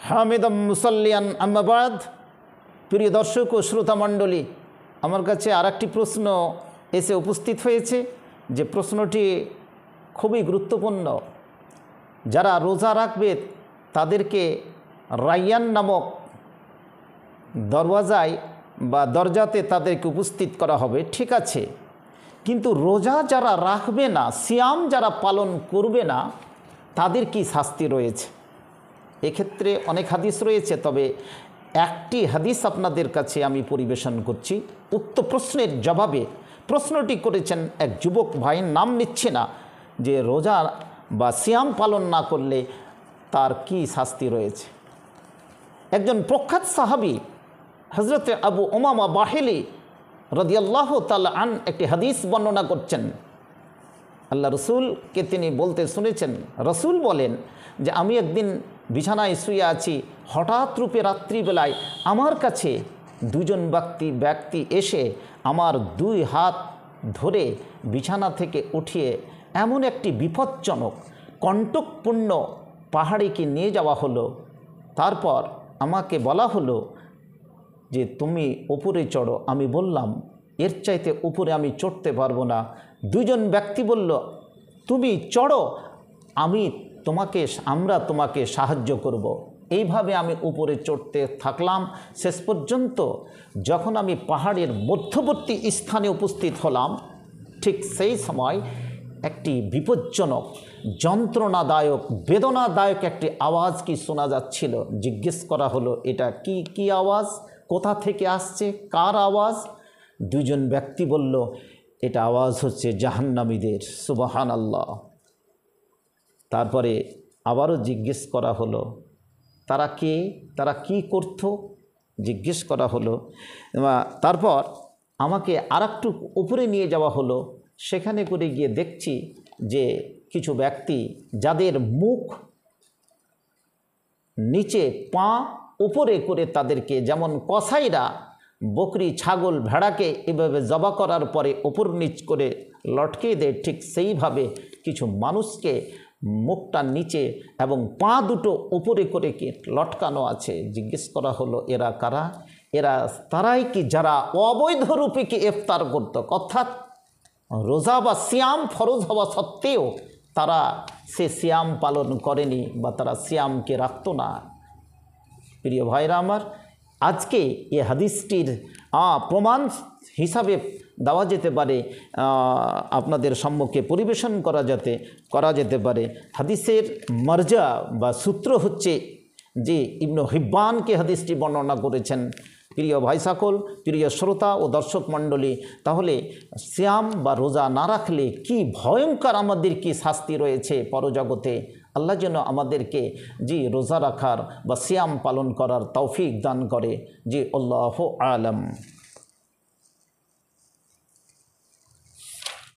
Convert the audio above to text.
হামিদাম মুসাল্লিয়ান আম্মা বাদ। প্রিয় দর্শক ও শ্রোতা মণ্ডলী, আমার কাছে আরেকটি প্রশ্ন এসে উপস্থিত হয়েছে, যে প্রশ্নটি খুবই গুরুত্বপূর্ণ। যারা রোজা রাখবে তাদেরকে রায়্যান নামক দরওয়াজায় বা দরজাতে তাদেরকে উপস্থিত করা হবে, ঠিক আছে, কিন্তু রোজা যারা রাখবে না, সিয়াম যারা পালন করবে না, তাদের কি শাস্তি রয়েছে? এক্ষেত্রে অনেক হাদিস রয়েছে, তবে একটি হাদিস আপনাদের কাছে আমি পরিবেশন করছি। উক্ত প্রশ্নের জবাবে প্রশ্নটি করেছেন এক যুবক ভাই, নাম নিচ্ছে না, যে রোজা বা সিয়াম পালন না করলে তার কি শাস্তি রয়েছে। একজন প্রখ্যাত সাহাবী হযরত আবু উমামা বাহিলি রাদিয়াল্লাহু তাআলা আন একটি হাদিস বর্ণনা করছেন। আল্লাহ রসুলকে তিনি বলতে শুনেছেন, রসুল বলেন যে আমি একদিন বিছানায় শুয়ে আছি, হঠাৎ রূপে রাত্রিবেলায় আমার কাছে দুজন ব্যক্তি এসে আমার দুই হাত ধরে বিছানা থেকে উঠিয়ে এমন একটি বিপজ্জনক কণ্টকপূর্ণ পাহাড়িকে নিয়ে যাওয়া হলো। তারপর আমাকে বলা হলো যে তুমি উপরে চড়ো। আমি বললাম এর চাইতে উপরে আমি চড়তে পারবো না। দুজন ব্যক্তি বলল তুমি চড়ো, আমরা তোমাকে সাহায্য করব। এইভাবে আমি উপরে চড়তে থাকলাম। শেষ পর্যন্ত যখন আমি পাহাড়ের মধ্যবর্তী স্থানে উপস্থিত হলাম, ঠিক সেই সময় একটি বিপজ্জনক, যন্ত্রণাদায়ক, বেদনাদায়ক একটি আওয়াজ কি শোনা যাচ্ছিল। জিজ্ঞেস করা হলো এটা কি আওয়াজ, কোথা থেকে আসছে, কার আওয়াজ? দুজন ব্যক্তি বলল এটা আওয়াজ হচ্ছে জাহান্নামীদের। সুবহানাল্লাহ। তারপরে আবারও জিজ্ঞেস করা হলো তারা কে, তারা কি করত, জিজ্ঞেস করা হলো। তারপর আমাকে আরেকটু উপরে নিয়ে যাওয়া হলো। সেখানে করে গিয়ে দেখছি যে কিছু ব্যক্তি যাদের মুখ নিচে, পা উপরে করে তাদেরকে, যেমন কসাইরা বকরি, ছাগল, ভেড়াকে এভাবে জবা করার পরে উপর নিচ করে লটকে দেয়, ঠিক সেইভাবে কিছু মানুষকে মুখটা নিচে এবং পা দুটো উপরে করে কি লটকানো আছে। জিজ্ঞেস করা হলো এরা কারা? তারাই কি যারা অবৈধ রূপে কি ইফতার করত, অর্থাৎ রোজা বা সিয়াম ফরজ হওয়া সত্ত্বেও তারা সে সিয়াম পালন করেনি বা তারা সিয়ামকে রাখত না। প্রিয় ভাইরা আমার, আজকে এই হাদিসটির প্রমাণ হিসাবে দেওয়া যেতে পারে, আপনাদের সম্মুখে পরিবেশন করা যেতে পারে। হাদিসের মারজা বা সূত্র হচ্ছে যে ইবনে হিব্বানকে হাদিসটি বর্ণনা করেছেন। প্রিয় ভাই সকল, প্রিয় শ্রোতা ও দর্শক মণ্ডলী, তাহলে সিয়াম বা রোজা না রাখলে কি ভয়ঙ্কর আমাদের কি শাস্তি রয়েছে পরজগতে। আল্লাহ যেন আমাদেরকে রোজা রাখার বা সিয়াম পালন করার তৌফিক দান করে। আল্লাহু আলাম।